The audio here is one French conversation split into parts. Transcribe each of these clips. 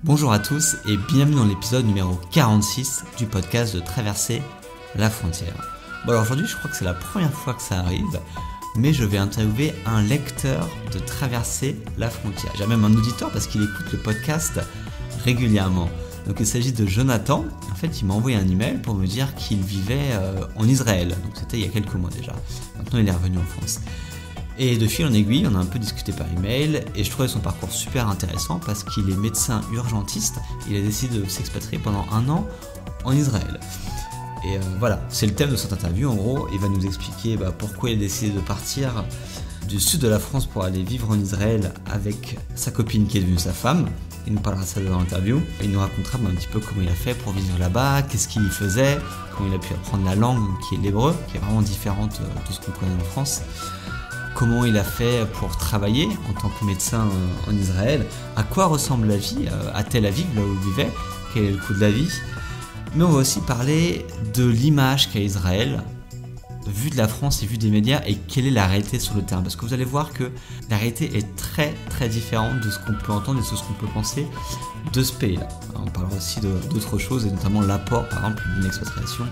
Bonjour à tous et bienvenue dans l'épisode numéro 46 du podcast de Traverser la frontière. Bon alors aujourd'hui je crois que c'est la première fois que ça arrive, mais je vais interviewer un lecteur de Traverser la frontière. J'ai même un auditeur parce qu'il écoute le podcast régulièrement. Donc il s'agit de Jonathan. En fait il m'a envoyé un email pour me dire qu'il vivait en Israël. Donc c'était il y a quelques mois déjà. Maintenant il est revenu en France. Et de fil en aiguille, on a un peu discuté par email et je trouvais son parcours super intéressant parce qu'il est médecin urgentiste. Il a décidé de s'expatrier pendant 1 an en Israël. Et voilà, c'est le thème de cette interview. En gros, il va nous expliquer pourquoi il a décidé de partir du sud de la France pour aller vivre en Israël avec sa copine qui est devenue sa femme. Il nous parlera de ça dans l'interview. Il nous racontera un petit peu comment il a fait pour vivre là-bas, qu'est-ce qu'il y faisait, comment il a pu apprendre la langue qui est l'hébreu, qui est vraiment différente de ce qu'on connaît en France. Comment il a fait pour travailler en tant que médecin en Israël, à quoi ressemble la vie à Tel Aviv, là où il vivait, quel est le coût de la vie. Mais on va aussi parler de l'image qu'a Israël, vue de la France et vue des médias, et quelle est la réalité sur le terrain. Parce que vous allez voir que la réalité est très très différente de ce qu'on peut entendre et de ce qu'on peut penser de ce pays-là. On parlera aussi d'autres choses, et notamment l'apport par exemple d'une expatriation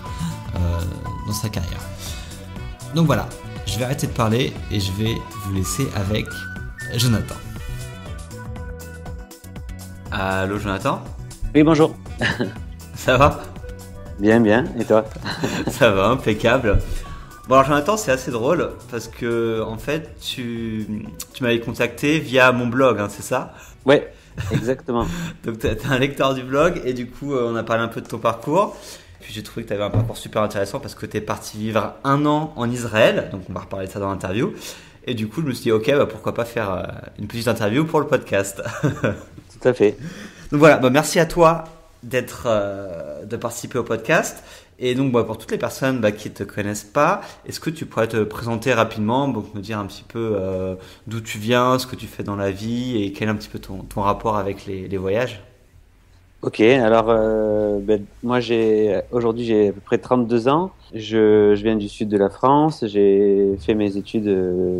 dans sa carrière. Donc voilà. Je vais arrêter de parler et je vais vous laisser avec Jonathan. Allô Jonathan ? Oui, bonjour. Ça va ? Bien, et toi ? Ça va, impeccable. Bon alors Jonathan, c'est assez drôle parce que en fait tu m'avais contacté via mon blog, hein, c'est ça ? Ouais, exactement. Donc t'es un lecteur du blog et du coup on a parlé un peu de ton parcours. Puis j'ai trouvé que tu avais un parcours super intéressant parce que tu es parti vivre 1 an en Israël, donc on va reparler de ça dans l'interview. Et du coup, je me suis dit, ok, pourquoi pas faire une petite interview pour le podcast. Tout à fait. Donc voilà, merci à toi de participer au podcast. Et donc pour toutes les personnes qui ne te connaissent pas, est-ce que tu pourrais te présenter rapidement, donc me dire un petit peu d'où tu viens, ce que tu fais dans la vie et quel est un petit peu ton rapport avec les voyages ? Ok, alors moi aujourd'hui j'ai à peu près 32 ans. Je viens du sud de la France. J'ai fait mes études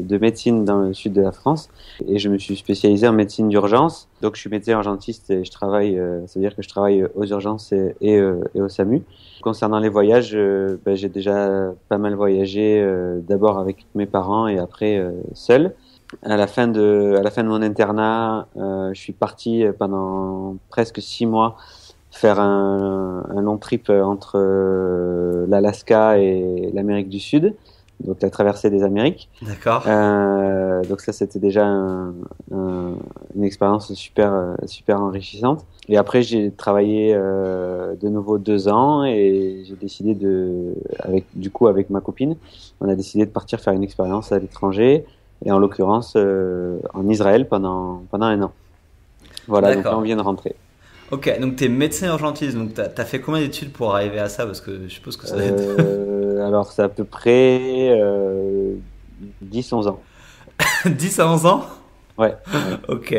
de médecine dans le sud de la France et je me suis spécialisé en médecine d'urgence. Donc je suis médecin urgentiste et je travaille, ça veut dire que je travaille aux urgences et au SAMU. Concernant les voyages, j'ai déjà pas mal voyagé, d'abord avec mes parents et après seul. À la fin de mon internat, je suis parti pendant presque 6 mois faire un long trip entre l'Alaska et l'Amérique du Sud, donc la traversée des Amériques. D'accord. Donc ça, c'était déjà une expérience super enrichissante. Et après, j'ai travaillé de nouveau 2 ans et j'ai décidé avec ma copine, on a décidé de partir faire une expérience à l'étranger. Et en l'occurrence en Israël pendant 1 an. Voilà, D'accord. donc là on vient de rentrer. Ok, donc tu es médecin urgentiste, donc tu as fait combien d'études pour arriver à ça ? Parce que je suppose que ça doit être... Alors c'est à peu près 10-11 ans. 10 à 11 ans ? Ouais. Ok.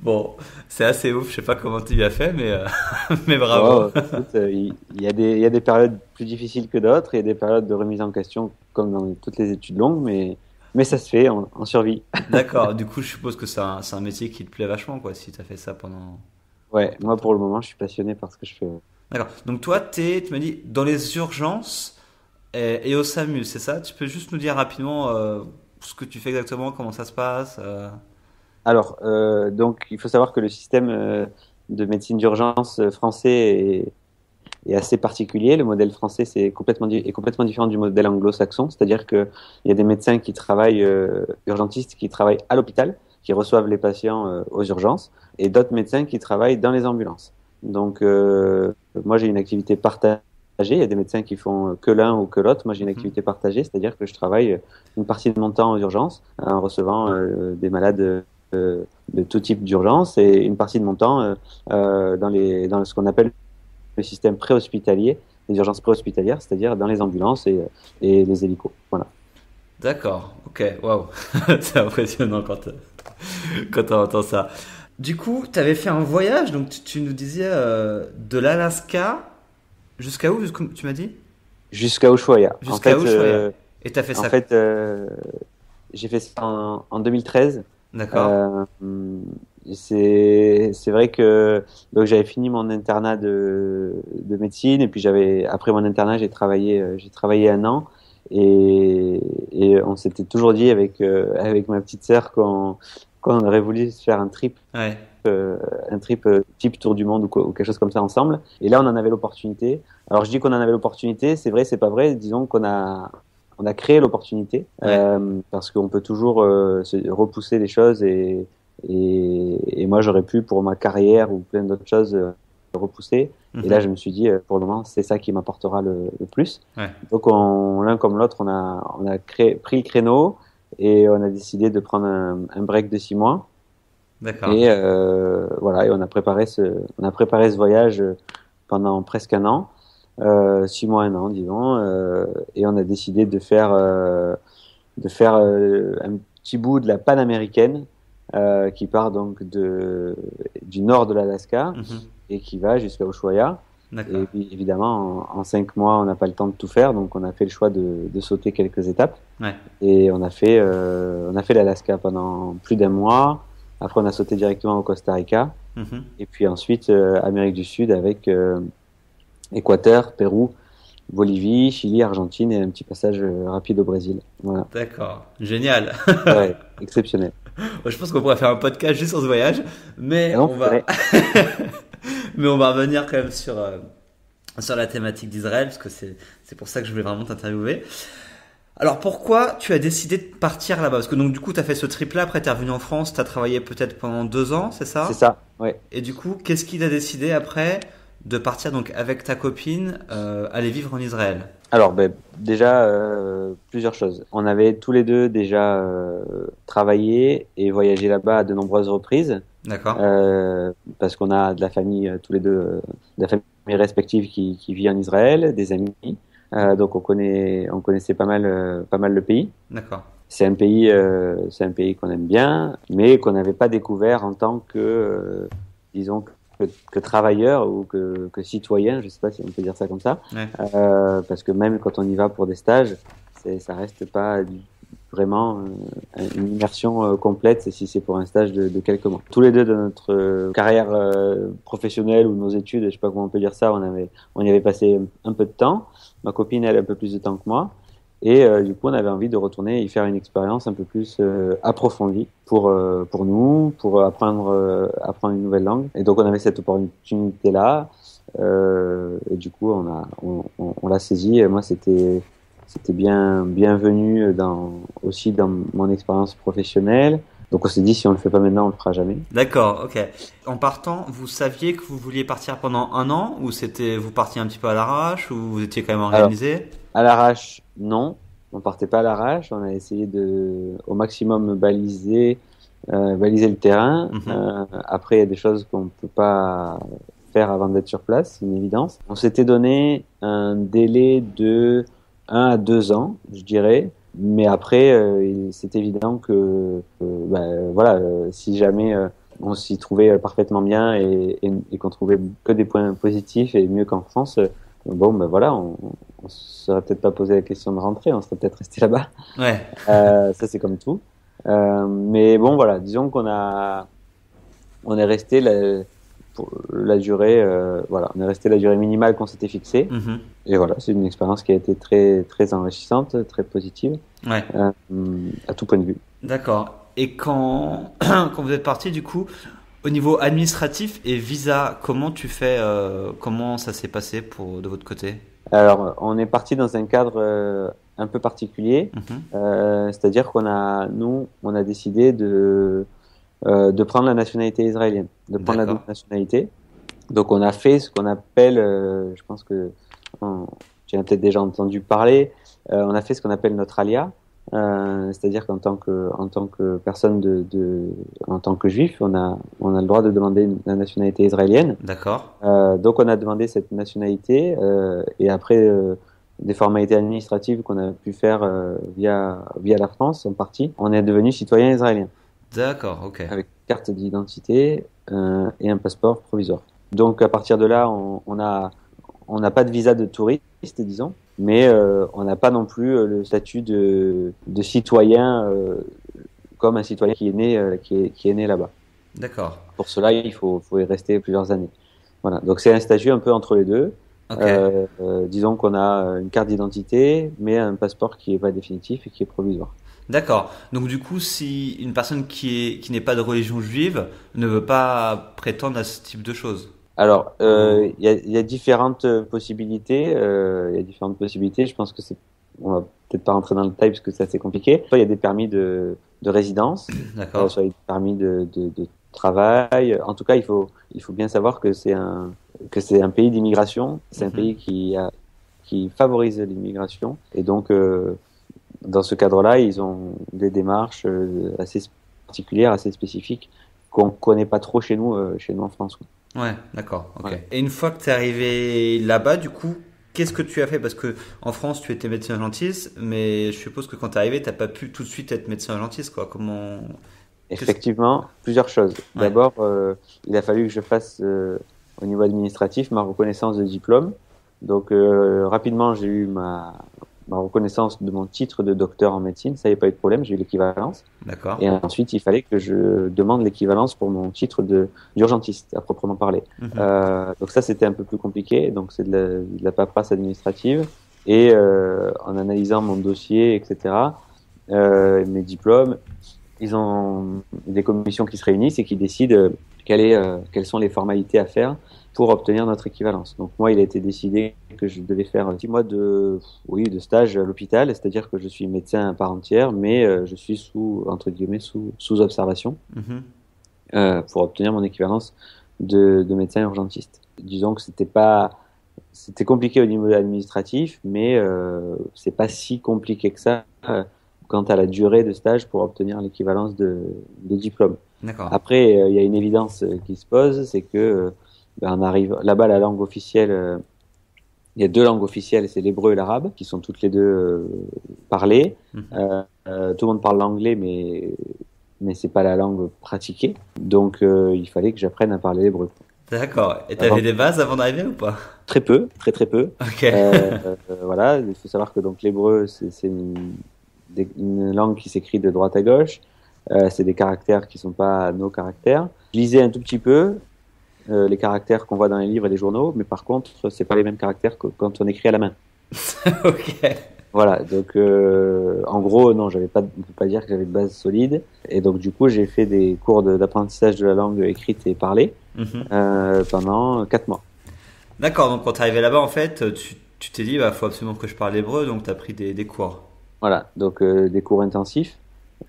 Bon, c'est assez ouf, je sais pas comment tu y as fait, mais bravo. Oh, écoute, il y a des périodes plus difficiles que d'autres, il y a des périodes de remise en question comme dans toutes les études longues, mais ça se fait, on survit. D'accord, du coup je suppose que c'est un métier qui te plaît vachement, quoi, si tu as fait ça pendant... Ouais, moi pour le moment je suis passionné par ce que je fais. D'accord, donc toi tu m'as dit dans les urgences et au SAMU, c'est ça ? Tu peux juste nous dire rapidement ce que tu fais exactement, comment ça se passe Alors, donc il faut savoir que le système de médecine d'urgence français est assez particulier. Le modèle français est complètement différent du modèle anglo-saxon, c'est-à-dire qu'il y a des médecins qui travaillent, urgentistes, qui travaillent à l'hôpital, qui reçoivent les patients aux urgences, et d'autres médecins qui travaillent dans les ambulances. Donc, moi j'ai une activité partagée. Il y a des médecins qui font que l'un ou que l'autre. Moi j'ai une activité partagée, c'est-à-dire que je travaille une partie de mon temps aux urgences en recevant des malades de tout type d'urgence et une partie de mon temps dans ce qu'on appelle le système préhospitalier, les urgences préhospitalières, c'est-à-dire dans les ambulances et les hélicos. Voilà. D'accord, ok, waouh, c'est impressionnant quand on entend ça. Du coup, tu avais fait un voyage, donc tu nous disais de l'Alaska jusqu'à où, tu m'as dit ? Jusqu'à Ushuaïa. Jusqu'à Ushuaïa. Et tu as fait ça ? En fait, j'ai fait ça en 2013. D'accord. c'est vrai que donc j'avais fini mon internat de médecine et puis après mon internat j'ai travaillé un an et on s'était toujours dit avec ma petite sœur qu'on aurait voulu se faire Ouais. un trip type tour du monde ou quelque chose comme ça ensemble. Et là, on en avait l'opportunité. Alors, je dis qu'on en avait l'opportunité, c'est vrai, c'est pas vrai. Disons on a créé l'opportunité Ouais. parce qu'on peut toujours repousser les choses et moi, j'aurais pu pour ma carrière ou plein d'autres choses repousser. Et là, je me suis dit, pour le moment, c'est ça qui m'apportera le plus. Ouais. Donc, l'un comme l'autre, on a pris le créneau et on a décidé de prendre un break de 6 mois. D'accord. Et voilà, et on a préparé ce voyage pendant presque un an, 6 mois, un an, disons, et on a décidé de faire un petit bout de la panaméricaine qui part donc du nord de l'Alaska et qui va jusqu'à Ushuaia. D'accord. Et puis évidemment, en 5 mois, on n'a pas le temps de tout faire, donc on a fait le choix de sauter quelques étapes. Ouais. Et on a fait l'Alaska pendant plus d'un mois. Après, on a sauté directement au Costa Rica. Et puis ensuite, Amérique du Sud avec Équateur, Pérou, Bolivie, Chili, Argentine et un petit passage rapide au Brésil. Voilà. D'accord. Génial. Ouais, exceptionnel. Je pense qu'on pourrait faire un podcast juste sur ce voyage, mais Et donc, on va, ouais. mais on va revenir quand même sur la thématique d'Israël, parce que c'est pour ça que je voulais vraiment t'interviewer. Alors pourquoi tu as décidé de partir là-bas? Parce que donc du coup tu as fait ce trip-là, après tu es revenu en France, tu as travaillé peut-être pendant 2 ans, c'est ça? C'est ça, ouais. Et du coup, qu'est-ce qui t'a décidé après de partir donc avec ta copine aller vivre en Israël? Alors, déjà, plusieurs choses. On avait tous les deux déjà travaillé et voyagé là-bas à de nombreuses reprises. D'accord. Parce qu'on a de la famille, tous les deux, de la famille respective qui vit en Israël, des amis. Donc on connaissait pas mal le pays. D'accord. C'est un pays qu'on aime bien, mais qu'on n'avait pas découvert en tant que, disons, que travailleur ou que citoyen. Je sais pas si on peut dire ça comme ça. Ouais. Parce que même quand on y va pour des stages, ça reste pas vraiment une immersion complète si c'est pour un stage de quelques mois. Tous les deux de notre carrière professionnelle ou nos études, je sais pas comment on peut dire ça, on y avait passé un peu de temps. Ma copine, elle, a un peu plus de temps que moi. Et du coup, on avait envie de retourner et faire une expérience un peu plus approfondie pour nous, pour apprendre une nouvelle langue. Et donc, on avait cette opportunité-là. Et du coup, on l'a saisie. Et moi, c'était bienvenu aussi dans mon expérience professionnelle. Donc, on s'est dit, si on le fait pas maintenant, on le fera jamais. D'accord, ok. En partant, vous saviez que vous vouliez partir pendant un an ou vous partiez un petit peu à l'arrache ou vous étiez quand même organisé? À l'arrache, non. On partait pas à l'arrache. On a essayé au maximum baliser le terrain. Après, il y a des choses qu'on peut pas faire avant d'être sur place, c'est une évidence. On s'était donné un délai de 1 à 2 ans, je dirais. Mais après, c'est évident que, voilà, si jamais on s'y trouvait parfaitement bien et qu'on trouvait que des points positifs et mieux qu'en France, voilà, on serait peut-être pas posé la question de rentrer, on serait peut-être resté là-bas. Ouais. Ça c'est comme tout. Mais bon, voilà, disons on est resté pour la durée, on est resté la durée minimale qu'on s'était fixée. Et voilà, c'est une expérience qui a été très très enrichissante, très positive, Ouais. à tout point de vue. D'accord. Et quand vous êtes parti, du coup, au niveau administratif et visa, comment ça s'est passé de votre côté? Alors, on est parti dans un cadre un peu particulier, c'est-à-dire on a décidé de prendre la nationalité israélienne, de prendre la double nationalité. Donc, on a fait ce qu'on appelle, je pense que tu as peut-être déjà entendu parler, on a fait ce qu'on appelle notre alia, c'est-à-dire qu'en tant que personne en tant que juif, on a le droit de demander la nationalité israélienne. D'accord. Donc on a demandé cette nationalité et après des formalités administratives qu'on a pu faire via la France en partie, on est devenu citoyen israélien. D'accord, ok. Avec carte d'identité et un passeport provisoire. Donc à partir de là, on n'a pas de visa de touriste, disons, mais on n'a pas non plus le statut de citoyen comme un citoyen qui est né là-bas. D'accord. Pour cela, faut y rester plusieurs années. Voilà. Donc c'est un statut un peu entre les deux. Ok. Disons qu'on a une carte d'identité, mais un passeport qui est pas définitif et qui est provisoire. D'accord. Donc du coup, si une personne qui n'est pas de religion juive ne veut pas prétendre à ce type de choses. Alors, Ou- il y a différentes possibilités. Il y a différentes possibilités. Je pense que on va peut-être pas rentrer dans le détail parce que c'est assez compliqué. Soit il y a des permis de résidence, D'accord. soit il y a des permis de travail. En tout cas, il faut bien savoir que c'est un pays d'immigration. C'est un Mhm. pays qui favorise l'immigration. Et donc, dans ce cadre-là, ils ont des démarches assez particulières, assez spécifiques qu'on connaît pas trop chez nous en France. Ouais, d'accord. Ok. Voilà. Et une fois que tu es arrivé là-bas, du coup, qu'est-ce que tu as fait? Parce que en France, tu étais médecin urgentiste, mais je suppose que quand tu es arrivé, t'as pas pu tout de suite être médecin urgentiste, quoi. Comment? Qu'est-ce... Effectivement, plusieurs choses. Ouais. D'abord, il a fallu que je fasse au niveau administratif ma reconnaissance de diplôme. Donc rapidement, j'ai eu ma reconnaissance de mon titre de docteur en médecine. Ça n'y a pas eu de problème, j'ai eu l'équivalence. D'accord. Et ensuite, il fallait que je demande l'équivalence pour mon titre d'urgentiste, à proprement parler. Mhm. Donc ça, c'était un peu plus compliqué. Donc c'est de la paperasse administrative. Et en analysant mon dossier, etc., mes diplômes, ils ont des commissions qui se réunissent et qui décident quelles sont les formalités à faire pour obtenir notre équivalence. Donc moi, il a été décidé que je devais faire 6 mois de stage à l'hôpital, c'est-à-dire que je suis médecin à part entière, mais je suis entre guillemets, sous observation Mhm. pour obtenir mon équivalence de médecin urgentiste. Disons que c'était compliqué au niveau administratif, mais c'est pas si compliqué que ça quant à la durée de stage pour obtenir l'équivalence de diplôme. D'accord. Après, il y a une évidence qui se pose, c'est que on arrive là-bas, la langue officielle, il y a deux langues officielles, c'est l'hébreu et l'arabe, qui sont toutes les deux parlées. Mhm. Tout le monde parle l'anglais, mais c'est pas la langue pratiquée. Donc, il fallait que j'apprenne à parler l'hébreu. D'accord. Et t'avais Avant, des bases avant d'arriver ou pas? très peu, très peu. Ok. Voilà, il faut savoir que donc l'hébreu, c'est une langue qui s'écrit de droite à gauche. C'est des caractères qui sont pas nos caractères. Je lisais un tout petit peu les caractères qu'on voit dans les livres et les journaux, mais par contre, c'est pas les mêmes caractères que quand on écrit à la main. Ok. Voilà, donc en gros, non, on peut pas dire que j'avais de base solide. Et donc du coup, j'ai fait des cours d'apprentissage de la langue écrite et parlée Mhm. pendant 4 mois. D'accord. Donc quand t'es arrivé là-bas, en fait, tu t'es dit, bah, faut absolument que je parle hébreu, donc t'as pris des cours. Voilà, donc des cours intensifs.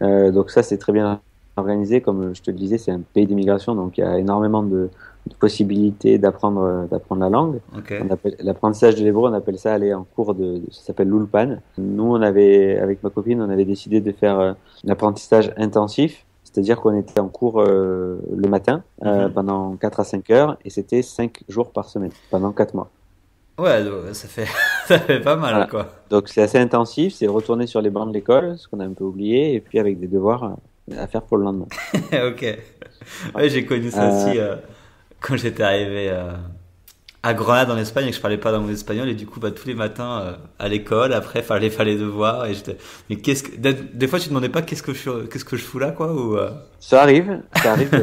Donc ça, c'est très bien organisé. Comme je te le disais, c'est un pays d'immigration, donc il y a énormément de possibilités d'apprendre la langue. Ok. L'apprentissage de l'hébreu, on appelle ça aller en cours ça s'appelle l'ulpan. Nous, avec ma copine, on avait décidé de faire un apprentissage intensif, c'est-à-dire qu'on était en cours le matin Mhm. pendant 4 à 5 heures, et c'était 5 jours par semaine, pendant 4 mois. Ouais, donc, ça fait, ça fait pas mal, Voilà. quoi. Donc c'est assez intensif, c'est retourner sur les bancs de l'école, ce qu'on a un peu oublié, et puis avec des devoirs à faire pour le lendemain. Ok. Ouais, j'ai connu ça Euh, aussi quand j'étais arrivé à Grenade en Espagne et que je parlais pas dans mon espagnol et du coup bah tous les matins à l'école après fallait les devoirs et j'étais mais qu'est-ce que des fois tu te demandais pas qu'est-ce que je fous là quoi ou ça arrive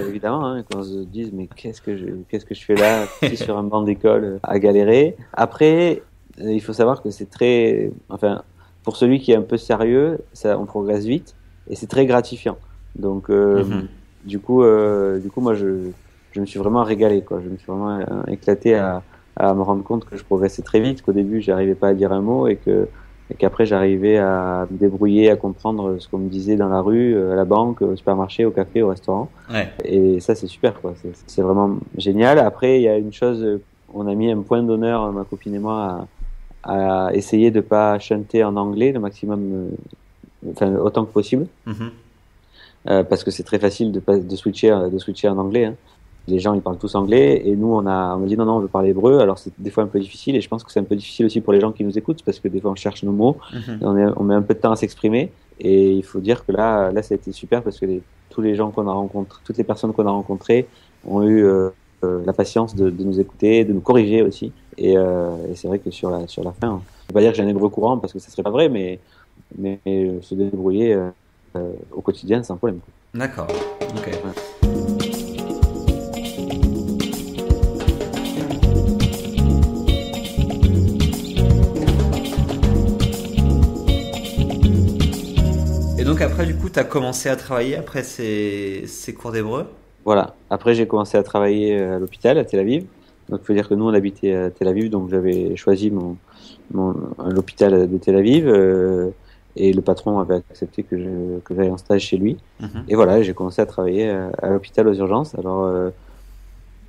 évidemment hein, qu'on se dise mais qu'est-ce que je fais là, assis sur un banc d'école à galérer. Après, il faut savoir que enfin pour celui qui est un peu sérieux, ça on progresse vite et c'est très gratifiant. Donc Mhm. du coup moi je me suis vraiment régalé quoi, je me suis vraiment éclaté à me rendre compte que je progressais très vite, qu'au début j'arrivais pas à dire un mot et qu'après j'arrivais à me débrouiller, à comprendre ce qu'on me disait dans la rue, à la banque, au supermarché, au café, au restaurant. Ouais. Et ça c'est super quoi, c'est vraiment génial. Après il y a une chose, on a mis un point d'honneur, ma copine et moi, à essayer de pas chanter en anglais le maximum, enfin autant que possible, Mhm. parce que c'est très facile de switcher en anglais. Hein. Les gens ils parlent tous anglais et nous on a dit non on veut parler hébreu. Alors c'est des fois un peu difficile et je pense que c'est un peu difficile aussi pour les gens qui nous écoutent parce que des fois on cherche nos mots, Mhm. on met un peu de temps à s'exprimer et il faut dire que là ça a été super parce que tous les gens qu'on a rencontrés, toutes les personnes qu'on a rencontrées ont eu la patience de nous écouter, de nous corriger aussi et c'est vrai que sur la fin, je peux pas dire que j'ai un hébreu courant parce que ça serait pas vrai mais se débrouiller au quotidien sans problème. D'accord. Ok. Voilà. tu as commencé à travailler après ces cours d'hébreu? Voilà. Après, j'ai commencé à travailler à l'hôpital à Tel Aviv. Donc, il faut dire que nous, on habitait à Tel Aviv, donc j'avais choisi l'hôpital de Tel Aviv, et le patron avait accepté que j'aille en stage chez lui. Et voilà, j'ai commencé à travailler à l'hôpital aux urgences. Alors,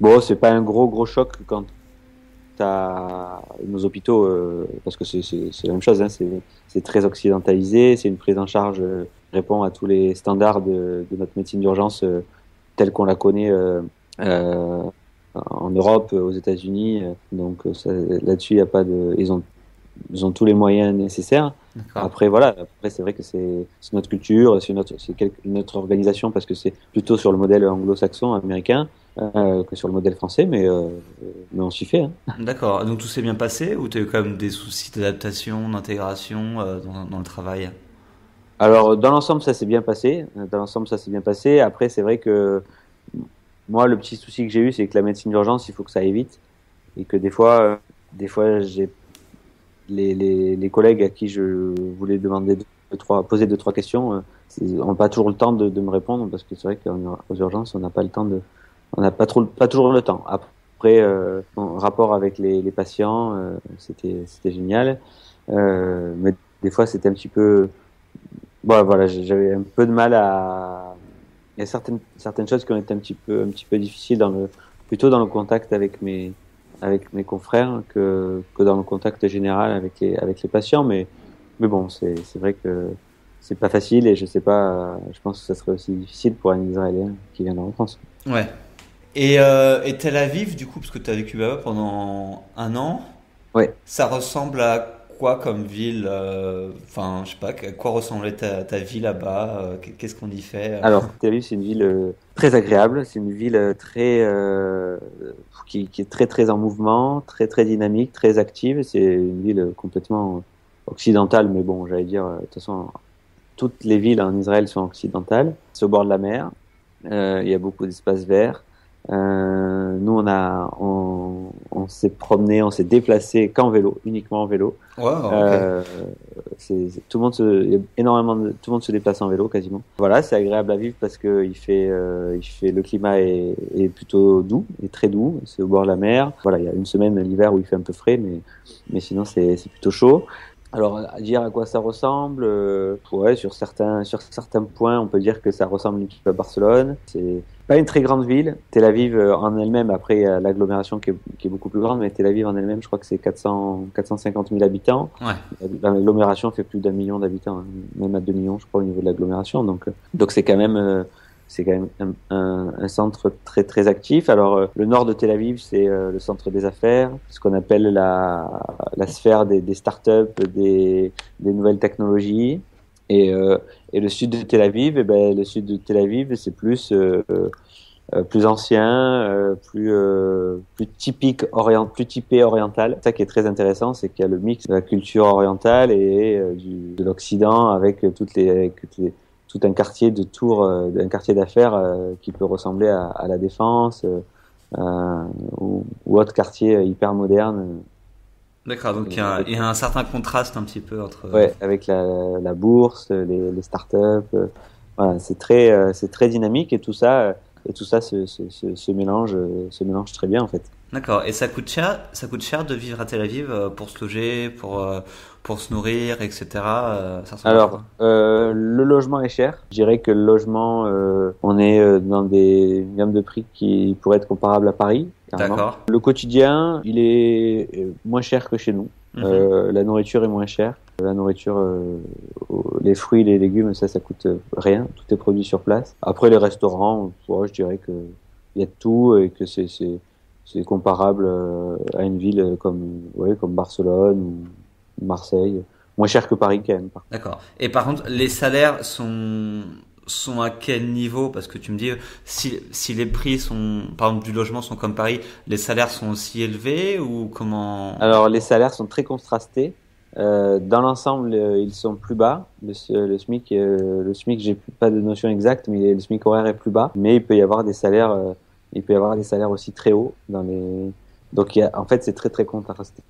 bon, c'est pas un gros choc quand t'as nos hôpitaux, parce que c'est la même chose, hein, c'est très occidentalisé, c'est une prise en charge répond à tous les standards de notre médecine d'urgence telle qu'on la connaît en Europe, aux États-Unis. Donc là-dessus, il y a pas de, ils ont tous les moyens nécessaires. D'accord. Après voilà, après c'est vrai que c'est notre culture, c'est notre organisation parce que c'est plutôt sur le modèle anglo-saxon américain que sur le modèle français, mais on s'y fait. Hein. D'accord. Donc tout s'est bien passé ou tu as eu quand même des soucis d'adaptation, d'intégration dans le travail? Alors dans l'ensemble ça s'est bien passé. Dans l'ensemble ça s'est bien passé. Après c'est vrai que moi le petit souci que j'ai eu c'est que la médecine d'urgence il faut que ça aille vite et que des fois j'ai les collègues à qui je voulais demander poser deux trois questions, n'ont pas toujours le temps de me répondre parce que c'est vrai qu'aux urgences on n'a pas le temps on n'a pas toujours le temps. Après en rapport avec les patients, c'était génial, mais des fois c'était un petit peu, bon voilà, j'avais un peu de mal il y a certaines choses qui ont été un petit peu difficiles plutôt dans le contact avec mes confrères que dans le contact général avec les patients, mais bon, c'est vrai que c'est pas facile et je sais pas, je pense que ça serait aussi difficile pour un Israélien qui vient en France. Ouais. Et Tel Aviv, du coup, parce que tu as vécu là-bas pendant un an, Ouais. ça ressemble à quoi comme ville? Enfin, je sais pas, à quoi ressemblait ta vie là-bas? Qu'est-ce qu'on y fait? Alors, Tel Aviv, c'est une ville très agréable, c'est une ville qui est très en mouvement, très dynamique, très active. C'est une ville complètement occidentale, mais bon, j'allais dire, de toute façon, toutes les villes en Israël sont occidentales. C'est au bord de la mer. Il y a beaucoup d'espaces verts. Nous, on s'est promené, on s'est déplacé qu'en vélo, uniquement en vélo. Wow, ok. Tout le monde se déplace en vélo quasiment. Voilà, c'est agréable à vivre parce que le climat est plutôt doux, est très doux. C'est au bord de la mer. Voilà, il y a une semaine l'hiver où il fait un peu frais, mais sinon c'est plutôt chaud. Alors, à dire à quoi ça ressemble, ouais, sur certains points, on peut dire que ça ressemble un petit peu à Barcelone. C'est pas une très grande ville. Tel Aviv en elle-même, après, il y a l'agglomération qui est beaucoup plus grande, mais Tel Aviv en elle-même, je crois que c'est 450 000 habitants. Ouais. L'agglomération fait plus d'1 million d'habitants, hein, même à 2 millions, je crois, au niveau de l'agglomération. Donc c'est quand même un centre très actif. Alors le nord de Tel Aviv, c'est le centre des affaires, ce qu'on appelle la sphère des startups, des nouvelles technologies. Et le sud de Tel Aviv, c'est plus ancien, plus typique plus typé oriental. Ça qui est très intéressant, c'est qu'il y a le mix de la culture orientale et de l'Occident avec tout un quartier de tours, un quartier d'affaires qui peut ressembler à la Défense ou autre quartier hyper moderne. D'accord, donc il y a un certain contraste un petit peu entre. Ouais, avec la bourse, les startups. Voilà, c'est très dynamique et tout ça se mélange très bien en fait. D'accord, et ça coûte cher de vivre à Tel Aviv pour se loger, pour se nourrir, etc. Ça ressemble à quoi? Alors, le logement est cher. Je dirais que le logement, on est dans une gamme de prix qui pourrait être comparable à Paris, carrément. D'accord. Le quotidien, il est moins cher que chez nous. La nourriture est moins chère. La nourriture, les fruits, les légumes, ça coûte rien. Tout est produit sur place. Après, les restaurants, je dirais que il y a de tout et que c'est comparable à une ville comme Barcelone ou Marseille. Moins cher que Paris quand même. D'accord. Et par contre, les salaires sont à quel niveau? Parce que tu me dis, si les prix par exemple, du logement sont comme Paris, les salaires sont aussi élevés ou comment? Alors, les salaires sont très contrastés. Dans l'ensemble, ils sont plus bas. Le SMIC, j'ai pas de notion exacte, mais le SMIC horaire est plus bas. Mais il peut y avoir des salaires aussi très hauts donc en fait, c'est très contrasté.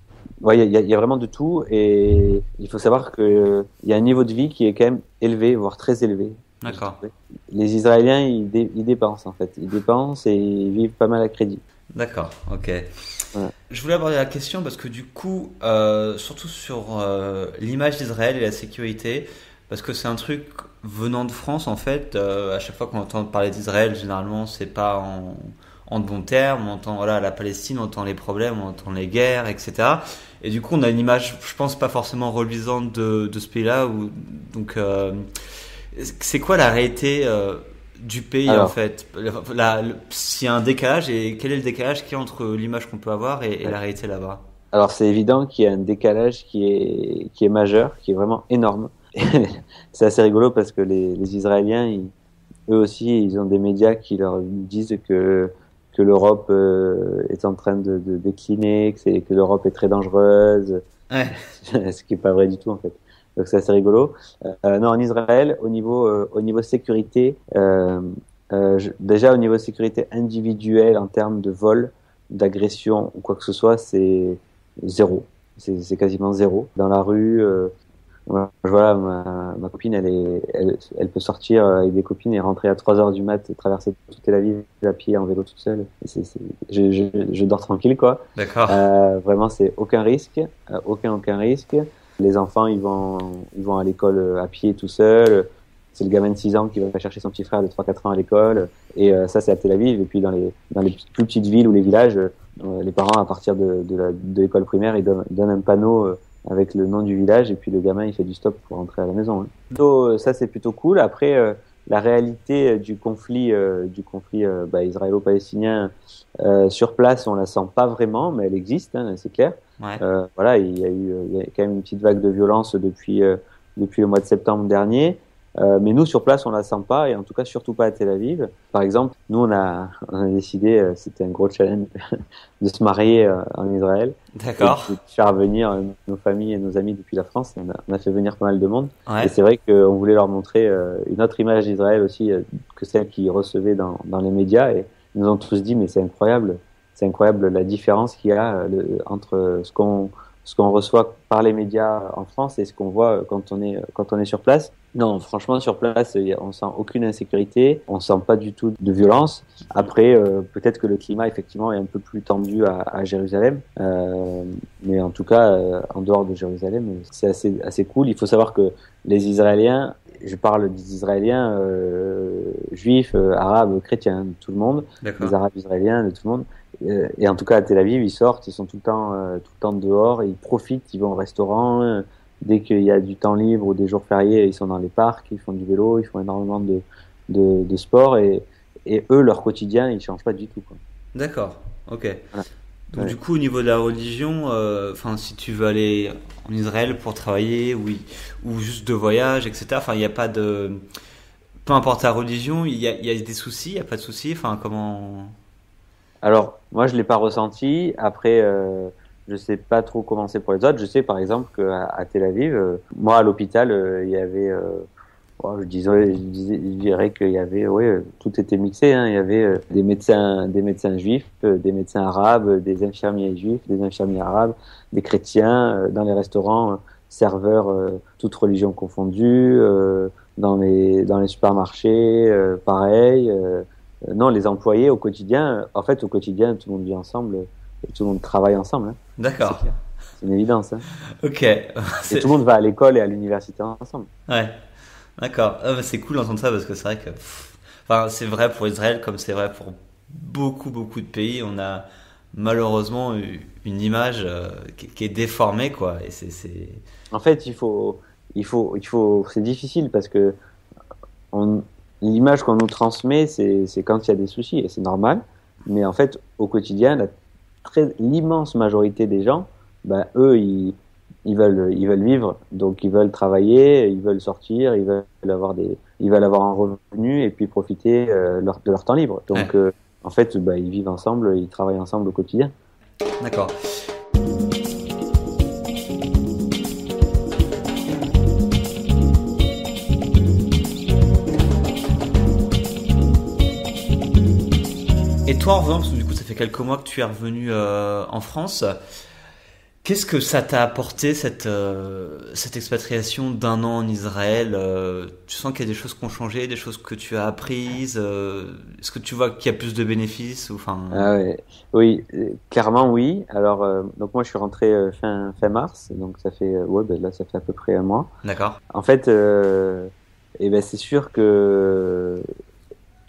Ouais, il y a vraiment de tout et il faut savoir que il y a un niveau de vie qui est quand même élevé, voire très élevé D'accord. Les Israéliens, ils dépensent en fait. Ils dépensent et ils vivent pas mal à crédit. D'accord, ok. Voilà. Je voulais aborder la question parce que du coup, surtout sur l'image d'Israël et la sécurité, parce que c'est un truc venant de France en fait, à chaque fois qu'on entend parler d'Israël, généralement c'est pas en de bons termes, on entend voilà, la Palestine, on entend les problèmes, on entend les guerres, etc. Et du coup on a une image, je pense, pas forcément reluisante de ce pays-là. Donc c'est quoi la réalité du pays en Alors, fait, s'il y a un décalage, et quel est le décalage qu'il y a entre l'image qu'on peut avoir et la réalité là-bas? alors c'est évident qu'il y a un décalage qui est majeur, qui est vraiment énorme. C'est assez rigolo parce que les Israéliens, eux aussi, ils ont des médias qui leur disent que l'Europe est en train de décliner, que l'Europe est très dangereuse, Ouais, ce qui est pas vrai du tout en fait. Donc c'est assez rigolo. Non, en Israël, au niveau sécurité, déjà au niveau sécurité individuelle en termes de vol, d'agression ou quoi que ce soit, c'est zéro. C'est quasiment zéro. Dans la rue, voilà, ma copine, elle peut sortir avec des copines et rentrer à 3 heures du mat, et traverser toute Tel Aviv à pied en vélo toute seule. Je dors tranquille, quoi. d'accord. Vraiment, c'est aucun risque, aucun risque. Les enfants, ils vont à l'école à pied tout seuls. C'est le gamin de 6 ans qui va chercher son petit frère de 3-4 ans à l'école. Et ça, c'est à Tel Aviv. Et puis dans les plus petites villes ou les villages, les parents, à partir de l'école primaire, ils donnent un panneau avec le nom du village. Et puis le gamin, il fait du stop pour rentrer à la maison. Hein. Donc, ça, c'est plutôt cool. Après, la réalité du conflit israélo-palestinien, sur place, on la sent pas vraiment, mais elle existe, hein, c'est clair. Ouais. Voilà, il y a quand même une petite vague de violence depuis le mois de septembre dernier. Mais nous, sur place, on la sent pas, et en tout cas, surtout pas à Tel Aviv. Par exemple, nous, on a décidé, c'était un gros challenge, de se marier en Israël. D'accord. Et de faire venir nos familles et nos amis depuis la France. On a fait venir pas mal de monde. Ouais. Et c'est vrai qu'on voulait leur montrer une autre image d'Israël aussi que celle qu'ils recevaient dans les médias. Et ils nous ont tous dit, mais c'est incroyable la différence qu'il y a entre ce qu'on reçoit par les médias en France et ce qu'on voit quand on est sur place. Non, franchement, sur place, on sent aucune insécurité, on sent pas du tout de violence. Après, peut-être que le climat, effectivement, est un peu plus tendu à Jérusalem, mais en tout cas, en dehors de Jérusalem, c'est assez cool. Il faut savoir que les Israéliens, je parle des Israéliens juifs, arabes, chrétiens, tout le monde, D'accord. les Arabes israéliens, de tout le monde. Et en tout cas, à Tel Aviv, ils sortent, ils sont tout le temps dehors, ils profitent, ils vont au restaurant. Dès qu'il y a du temps libre ou des jours fériés, ils sont dans les parcs, ils font du vélo, ils font énormément de sport et eux, leur quotidien, ils changent pas du tout, quoi. D'accord. Ok. Voilà. Donc Ouais. du coup, au niveau de la religion, enfin, si tu veux aller en Israël pour travailler, oui, ou juste de voyage, etc. Enfin, il n'y a pas de, peu importe ta religion, il y a des soucis, il y a pas de soucis. Enfin, comment? Alors, moi, je l'ai pas ressenti. Après, je sais pas trop comment c'est pour les autres. Je sais, par exemple, qu'à Tel Aviv, moi, à l'hôpital, il y avait, je dirais qu'il y avait, ouais, tout était mixé, hein. Il y avait des médecins juifs, des médecins arabes, des infirmiers juifs, des infirmiers arabes, des chrétiens, dans les restaurants, serveurs, toutes religions confondues, dans les supermarchés, pareil. Non, les employés au quotidien, en fait, au quotidien, tout le monde vit ensemble, et tout le monde travaille ensemble, hein. C'est D'accord. clair. C'est une évidence, hein. Ok. Et C'est- tout le monde va à l'école et à l'université ensemble. Ouais. D'accord. Ah, bah, c'est cool d'entendre ça parce que c'est vrai que, enfin, c'est vrai pour Israël comme c'est vrai pour beaucoup de pays. On a malheureusement une image qui est déformée, quoi. Et c'est. En fait, c'est difficile parce que l'image qu'on nous transmet, c'est quand il y a des soucis et c'est normal. Mais en fait, au quotidien, l'immense majorité des gens, bah, eux, ils veulent vivre, donc ils veulent travailler, ils veulent sortir, ils veulent avoir un revenu et puis profiter de leur temps libre. Ouais. Donc, en fait, bah, ils vivent ensemble, ils travaillent ensemble au quotidien. D'accord. Et toi, en revanche, parce que du coup, ça fait quelques mois que tu es revenu en France. Qu'est-ce que ça t'a apporté cette expatriation d'1 an en Israël? Tu sens qu'il y a des choses qui ont changé, des choses que tu as apprises? Est-ce que tu vois qu'il y a plus de bénéfices ou enfin? Ah ouais. Oui, clairement oui. Alors donc moi je suis rentré fin mars, donc ça fait là ça fait à peu près un mois. D'accord. En fait, c'est sûr que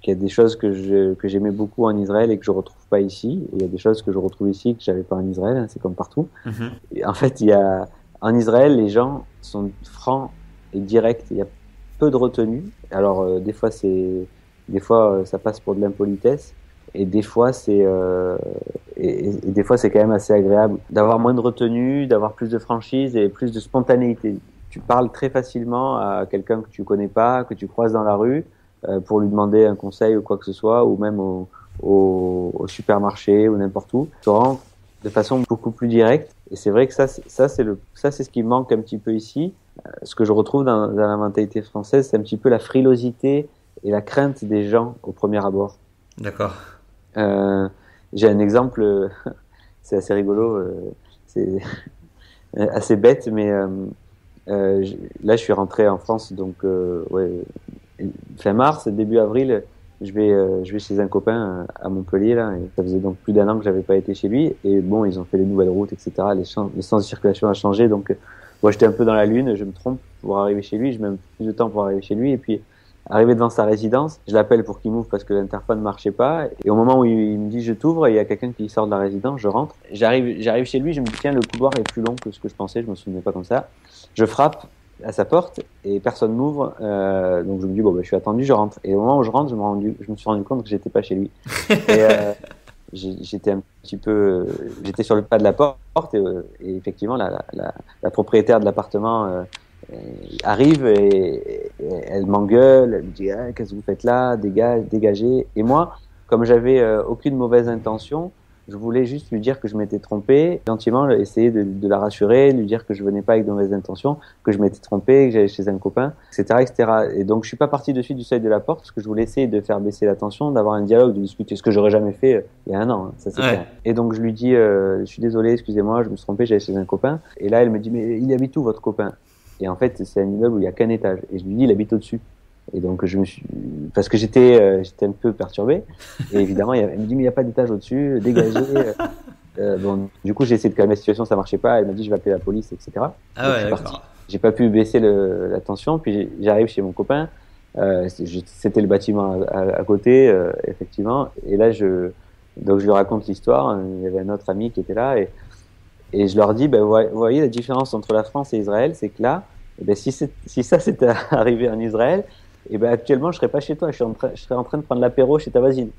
qu'il y a des choses que j'aimais beaucoup en Israël et que je retrouve pas ici. Et il y a des choses que je retrouve ici que j'avais pas en Israël. Hein, c'est comme partout. Mhm. Et en fait, en Israël, les gens sont francs et directs. Il y a peu de retenue. Alors des fois ça passe pour de l'impolitesse. Et des fois, des fois, c'est quand même assez agréable d'avoir moins de retenue, d'avoir plus de franchise et plus de spontanéité. Tu parles très facilement à quelqu'un que tu connais pas, que tu croises dans la rue, pour lui demander un conseil ou quoi que ce soit, ou même au supermarché ou n'importe où. Tu te rends de façon beaucoup plus directe. Et c'est vrai que ça, c'est ce qui manque un petit peu ici. Ce que je retrouve dans la mentalité française, c'est un petit peu la frilosité et la crainte des gens au premier abord. D'accord. J'ai un exemple, c'est assez rigolo, c'est assez bête, mais là je suis rentré en France donc fin mars, début avril, je vais chez un copain à Montpellier là, et ça faisait donc plus d'1 an que j'avais pas été chez lui, et bon ils ont fait les nouvelles routes, etc. Le sens de circulation a changé, donc moi j'étais un peu dans la lune, je me trompe pour arriver chez lui, je mets un peu plus de temps pour arriver chez lui, et puis arrivé devant sa résidence, je l'appelle pour qu'il m'ouvre parce que l'interphone ne marchait pas. Et au moment où il me dit je t'ouvre, il y a quelqu'un qui sort de la résidence, je rentre. J'arrive chez lui, je me dis tiens, le couloir est plus long que ce que je pensais, je me souvenais pas comme ça. Je frappe à sa porte et personne m'ouvre. Donc je me dis je suis attendu, je rentre. Et au moment où je rentre, je me suis rendu compte que j'étais pas chez lui. Et j'étais un petit peu, j'étais sur le pas de la porte et effectivement la propriétaire de l'appartement arrive et elle m'engueule, elle me dit qu'est-ce que vous faites là, dégagez. Et moi, comme j'avais aucune mauvaise intention, je voulais juste lui dire que je m'étais trompé, gentiment essayer de la rassurer, lui dire que je venais pas avec de mauvaises intentions, que je m'étais trompé, que j'allais chez un copain, etc., etc. Et donc je suis pas parti de suite du seuil de la porte parce que je voulais essayer de faire baisser la tension, d'avoir un dialogue, de discuter, ce que j'aurais jamais fait il y a 1 an, hein, ça c'est clair. Et donc je lui dis je suis désolé, excusez-moi, je me suis trompé, j'allais chez un copain. Et là elle me dit mais il habite où votre copain? Et en fait, c'est un immeuble où il y a qu'un étage. Et je lui dis, il habite au-dessus. Et donc, parce que j'étais un peu perturbé. Et évidemment, elle me dit, mais il n'y a pas d'étage au-dessus, dégagez. Bon, du coup, j'ai essayé de calmer la situation, ça marchait pas. Elle m'a dit, je vais appeler la police, etc. Ah donc, ouais, je suis d'accord. parti. J'ai pas pu baisser la tension. Puis j'arrive chez mon copain. C'était le bâtiment à côté, effectivement. Et là, donc je lui raconte l'histoire. Il y avait un autre ami qui était là et je leur dis, vous voyez la différence entre la France et Israël, c'est que là, si ça s'était arrivé en Israël, actuellement je serais pas chez toi, je serais en train de prendre l'apéro chez ta voisine.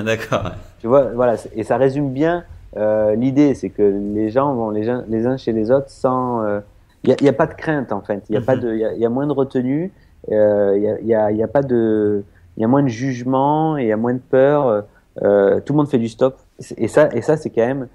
D'accord. Ouais. Tu vois, voilà, et ça résume bien l'idée, c'est que les gens vont les uns chez les autres sans, il y a pas de crainte en fait, il y a pas de, il y a moins de retenue, il y a pas de, il y a moins de jugement, il y a moins de peur, tout le monde fait du stop, et ça c'est quand même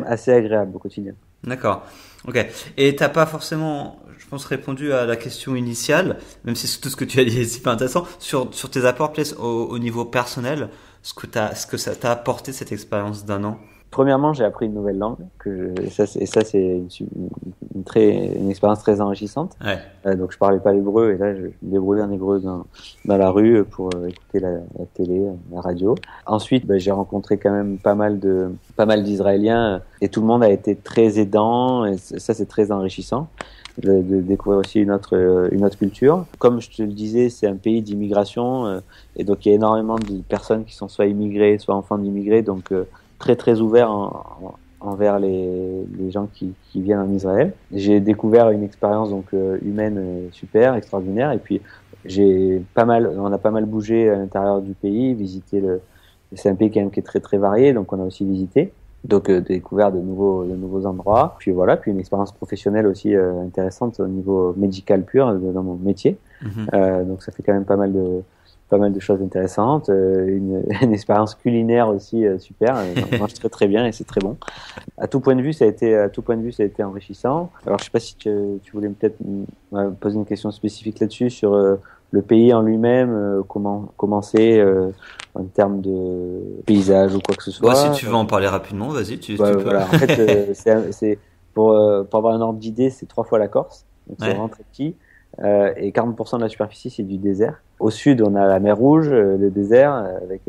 assez agréable au quotidien. D'accord. Ok. Et t'as pas forcément, je pense, répondu à la question initiale, même si tout ce que tu as dit est super intéressant, sur tes apports peut-être au niveau personnel, ce que ça t'a apporté cette expérience d'1 an. Premièrement, j'ai appris une nouvelle langue, ça c'est une expérience très enrichissante. Ouais. Donc je parlais pas l'hébreu et là je me débrouillais en hébreu dans la rue pour écouter la télé, la radio. Ensuite, j'ai rencontré quand même pas mal d'Israéliens et tout le monde a été très aidant et ça c'est très enrichissant de découvrir aussi une autre culture. Comme je te le disais, c'est un pays d'immigration et donc il y a énormément de personnes qui sont soit immigrées, soit enfants d'immigrés, donc très très ouvert envers les gens qui viennent en Israël. J'ai découvert une expérience donc humaine super, extraordinaire, et puis on a pas mal bougé à l'intérieur du pays, c'est un pays quand même qui est très très varié, donc on a aussi visité, donc découvert de nouveaux endroits, puis voilà, puis une expérience professionnelle aussi intéressante au niveau médical pur dans mon métier. Donc ça fait quand même pas mal de choses intéressantes, une expérience culinaire aussi super, on mange très très bien et c'est très bon. À tout point de vue, ça a été enrichissant. Alors je sais pas si tu voulais peut-être poser une question spécifique là-dessus sur le pays en lui-même, comment c'est en termes de paysage ou quoi que ce soit. Si tu veux en parler rapidement, vas-y, tu peux. Voilà. En fait, Pour avoir un ordre d'idée, c'est 3 fois la Corse, donc c'est Ouais. vraiment très petit. Et 40% de la superficie, c'est du désert. Au sud, on a la mer Rouge, le désert, avec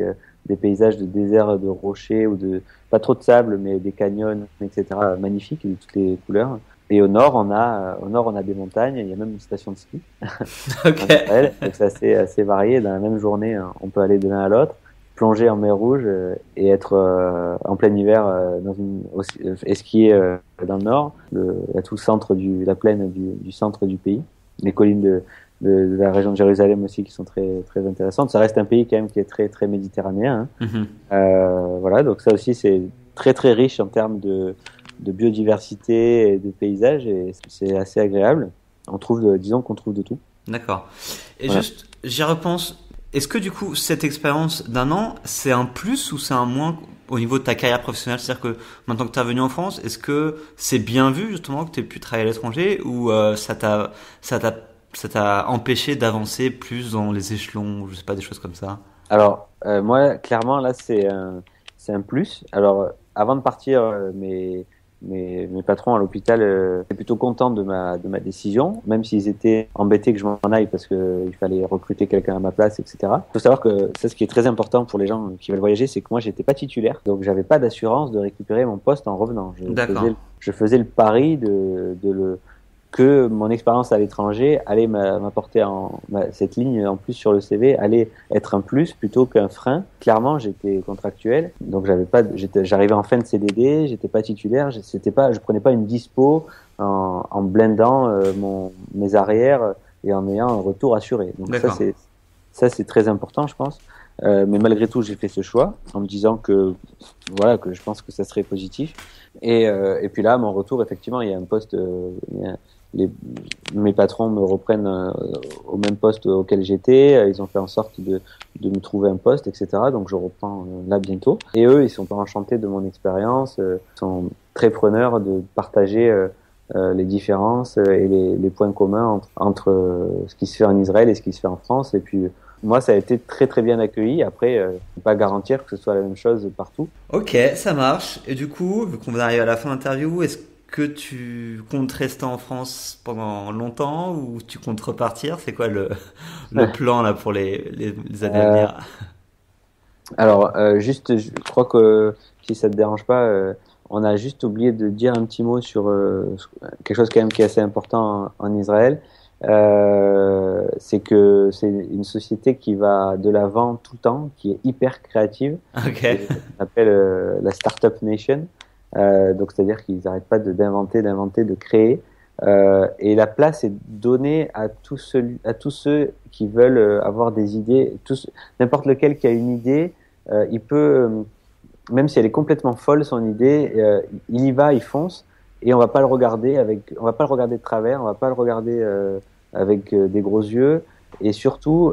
des paysages de désert de rochers ou de pas trop de sable, mais des canyons, etc. magnifiques de toutes les couleurs. Et au nord, on a des montagnes. Il y a même une station de ski en Ok. Israël. Donc c'est assez varié. Dans la même journée, on peut aller de l'un à l'autre, plonger en mer Rouge et être en plein hiver et skier dans le nord. Il y a tout le centre la plaine du centre du pays, les collines de la région de Jérusalem aussi qui sont très très intéressantes. Ça reste un pays quand même qui est très très méditerranéen. Mhm. Voilà, donc ça aussi c'est très très riche en termes de biodiversité et de paysages et c'est assez agréable. Disons qu'on trouve de tout. D'accord. Et Voilà. juste, j'y repense. Est-ce que du coup, cette expérience d'un an, c'est un plus ou c'est un moins au niveau de ta carrière professionnelle? C'est-à-dire que maintenant que tu es revenu en France, est-ce que c'est bien vu justement que tu aies pu travailler à l'étranger ou ça t'a, ça t'a empêché d'avancer plus dans les échelons, je sais pas, des choses comme ça? Alors moi clairement là c'est un plus. Alors avant de partir mes patrons à l'hôpital étaient plutôt contents de ma décision, même s'ils étaient embêtés que je m'en aille parce que il fallait recruter quelqu'un à ma place, etc. Il faut savoir que ça, ce qui est très important pour les gens qui veulent voyager, c'est que moi, j'étais pas titulaire, donc j'avais pas d'assurance de récupérer mon poste en revenant. D'accord. Je faisais le pari que mon expérience à l'étranger allait m'apporter cette ligne en plus sur le CV allait être un plus plutôt qu'un frein. Clairement, j'étais contractuel, donc j'arrivais en fin de CDD, j'étais pas titulaire, je prenais pas une dispo en blindant mes arrières et en ayant un retour assuré. Donc D'accord. ça c'est très important, je pense. Mais malgré tout, j'ai fait ce choix en me disant que voilà que je pense que ça serait positif. Et puis là, mon retour, effectivement, il y a un poste. Les, Mes patrons me reprennent au même poste auquel j'étais. Ils ont fait en sorte de me trouver un poste, etc. Donc je reprends là bientôt. Et eux, ils sont pas enchantés de mon expérience. Ils sont très preneurs de partager les différences et les points communs entre ce qui se fait en Israël et ce qui se fait en France. Et puis moi, ça a été très très bien accueilli. Après, je peux pas garantir que ce soit la même chose partout. Ok, ça marche. Et du coup, vu qu'on arrive à la fin de l'interview, est-ce que tu comptes rester en France pendant longtemps ou tu comptes repartir? C'est quoi le plan là pour les années à Euh, venir? alors, juste, je crois que si ça te dérange pas, on a juste oublié de dire un petit mot sur quelque chose quand même qui est assez important en Israël. C'est que c'est une société qui va de l'avant tout le temps, qui est hyper créative. Ok, Et on appelle la Startup Nation. Donc, c'est-à-dire qu'ils n'arrêtent pas d'inventer, de créer. Et la place est donnée à à tous ceux qui veulent avoir des idées. N'importe lequel qui a une idée, il peut, même si elle est complètement folle, son idée, il y va, il fonce, et on va pas le regarder de travers, on va pas le regarder avec des gros yeux. Et surtout,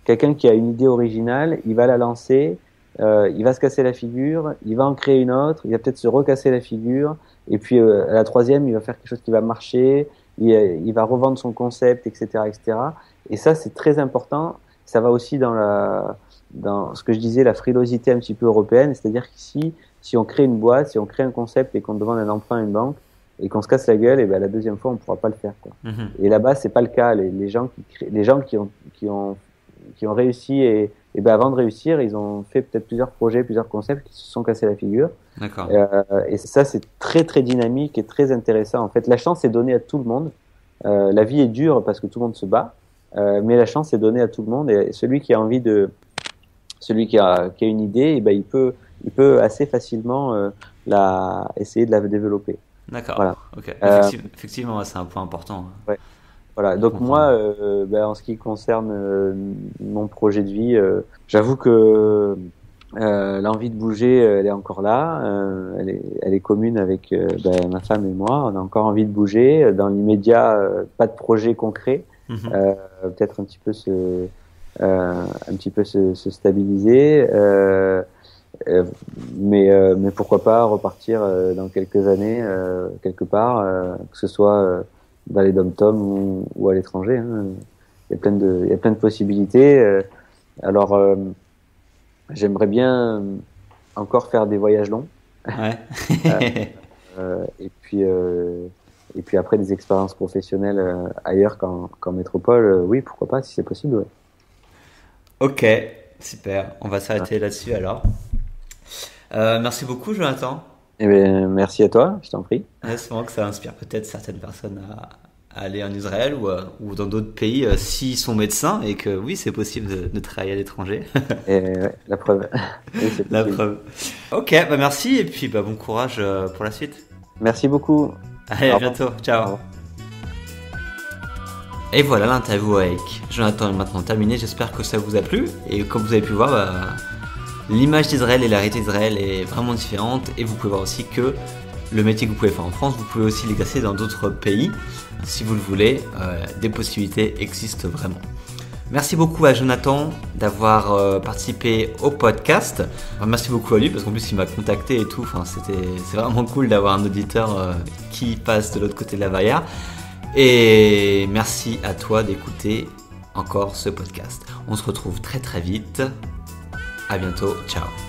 quelqu'un qui a une idée originale, il va la lancer. Il va se casser la figure, il va en créer une autre, il va peut-être se recasser la figure, et puis à la troisième, il va faire quelque chose qui va marcher, il va revendre son concept, etc., etc. Et cetera. Et ça, c'est très important. Ça va aussi dans ce que je disais, la frilosité un petit peu européenne, c'est-à-dire qu'ici, si on crée une boîte, si on crée un concept et qu'on demande un emprunt à une banque et qu'on se casse la gueule, et ben la deuxième fois, on pourra pas le faire, quoi. mhm, Et là-bas, c'est pas le cas. Les gens qui ont réussi et ben avant de réussir, ils ont fait peut-être plusieurs projets, plusieurs concepts qui se sont cassés la figure. d'accord. Et ça, c'est très très dynamique et très intéressant. En fait, la chance est donnée à tout le monde. La vie est dure parce que tout le monde se bat, mais la chance est donnée à tout le monde. Et celui qui a une idée, et ben il peut assez facilement essayer de la développer. D'accord. Voilà. Ok. Euh, Effectivement, ouais, c'est un point important. ouais. Voilà, Je donc moi, comprends. en ce qui concerne mon projet de vie, j'avoue que l'envie de bouger, elle est encore là. Elle est commune avec ma femme et moi. On a encore envie de bouger. Dans l'immédiat, pas de projet concret. Mhm. Peut-être un petit peu se stabiliser. Mais pourquoi pas repartir dans quelques années quelque part, que ce soit dans les dom-toms ou à l'étranger. Hein. Il y a plein de possibilités. Alors, j'aimerais bien encore faire des voyages longs. Ouais. Euh, Et puis après des expériences professionnelles ailleurs qu'en métropole, oui, pourquoi pas, si c'est possible. Ouais. Ok, super. On va s'arrêter là-dessus alors. Merci beaucoup, Jonathan. Eh bien, merci à toi, je t'en prie. Espérons que ça inspire peut-être certaines personnes à aller en Israël ou dans d'autres pays s'ils sont médecins et que oui, c'est possible de travailler à l'étranger. Et ouais, la preuve. Oui, c'est La possible. preuve. Ok, bah merci et puis bah, bon courage pour la suite. Merci beaucoup. Allez, Au à revoir. bientôt. Au Ciao. revoir. Et voilà, l'interview avec Jonathan est maintenant terminée. J'espère que ça vous a plu. Et comme vous avez pu voir, bah, l'image d'Israël et la réalité d'Israël est vraiment différente. Et vous pouvez voir aussi que le métier que vous pouvez faire en France, vous pouvez aussi l'exercer dans d'autres pays. Si vous le voulez, des possibilités existent vraiment. Merci beaucoup à Jonathan d'avoir participé au podcast. Merci beaucoup à lui parce qu'en plus il m'a contacté et tout. Enfin, c'est vraiment cool d'avoir un auditeur qui passe de l'autre côté de la barrière. Et merci à toi d'écouter encore ce podcast. On se retrouve très très vite. À bientôt. Ciao.